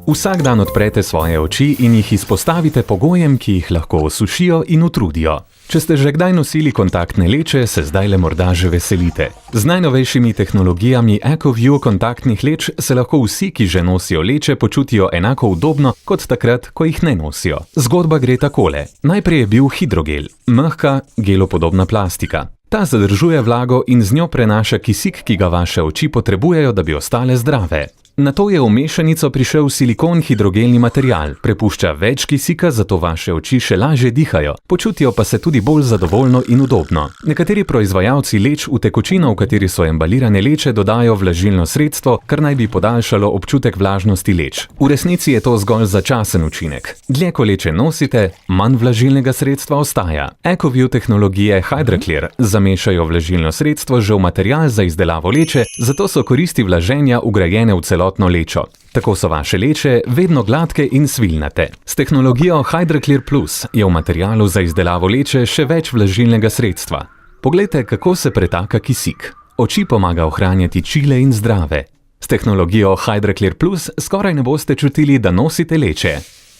Vsak dan odprete svoje oči in jih izpostavite pogojem, ki jih lahko osušijo in utrudijo. Če ste že kdaj nosili kontaktne leče, se zdajle morda že veselite. Z najnovejšimi tehnologijami EcoView kontaktnih leč se lahko vsi, ki že nosijo leče, počutijo enako udobno kot takrat, ko jih ne nosijo. Zgodba gre takole. Najprej je bil hidrogel, mehka, gelopodobna plastika. Ta zadržuje vlago in z njo prenaša kisik, ki ga vaše oči potrebujejo, da bi ostale zdrave. Nato je v mešanico prišel silikon hidrogelni material, prepušča več kisika, zato vaše oči še lažje dihajo, počutijo pa se tudi bolj zadovoljno in udobno. Nekateri proizvajalci leč v tekočino, v kateri so embalirane leče, dodajo vlažilno sredstvo, kar naj bi podaljšalo občutek vlažnosti leč. V resnici je to zgolj začasen učinek. Dlje ko leče nosite, manj vlažilnega sredstva ostaja. EcoView tehnologije HydraClear zamešajo vlažilno sredstvo že v material za izdelavo leče, zato so koristi vlaženja vgrajene v celotno lečo. Tako so vaše leče vedno gladke in svilnate. S tehnologijo HydraClear Plus je v materialu za izdelavo leče še več vlažilnega sredstva. Poglejte, kako se pretaka kisik. Oči pomaga ohranjati čile in zdrave. S tehnologijo HydraClear Plus skoraj ne boste čutili, da nosite leče.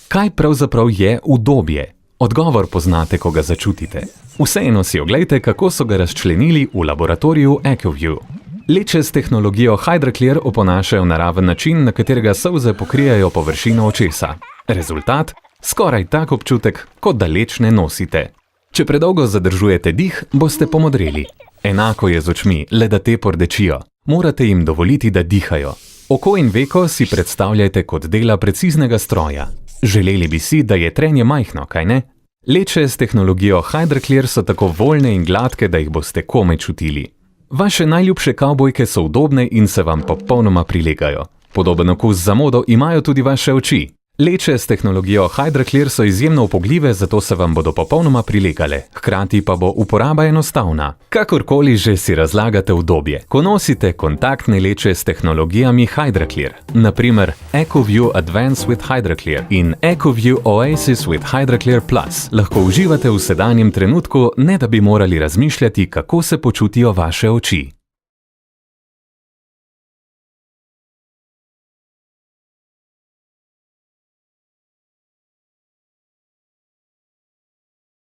Kaj pravzaprav je udobje? Odgovor poznate, ko ga začutite. Vseeno si oglejte, kako so ga razčlenili v laboratoriju EcoView. Leče s tehnologijo HydraClear oponašajo naraven način, na katerega solze pokrijajo površino očesa. Rezultat? Skoraj tak občutek, kot da leč ne nosite. Če predolgo zadržujete dih, boste pomodreli. Enako je z očmi, le da te pordečijo. Morate jim dovoliti, da dihajo. Oko in veko si predstavljajte kot dela preciznega stroja. Želeli bi si, da je trenje majhno, kaj ne? Leče s tehnologijo HydraClear so tako voljne in gladke, da jih boste komaj čutili. Vaše najljubše kavbojke so udobne in se vam popolnoma prilegajo. Podoben okus za modo imajo tudi vaše oči. Leče s tehnologijo HydraClear so izjemno upogljive, zato se vam bodo popolnoma prilegale. Hkrati pa bo uporaba enostavna. Kakorkoli že si razlagate udobje, ko nosite kontaktne leče s tehnologijami HydraClear. Naprimer EcoView Advance with HydraClear in EcoView Oasis with HydraClear Plus. Lahko uživate v sedanjem trenutku, ne da bi morali razmišljati, kako se počutijo vaše oči.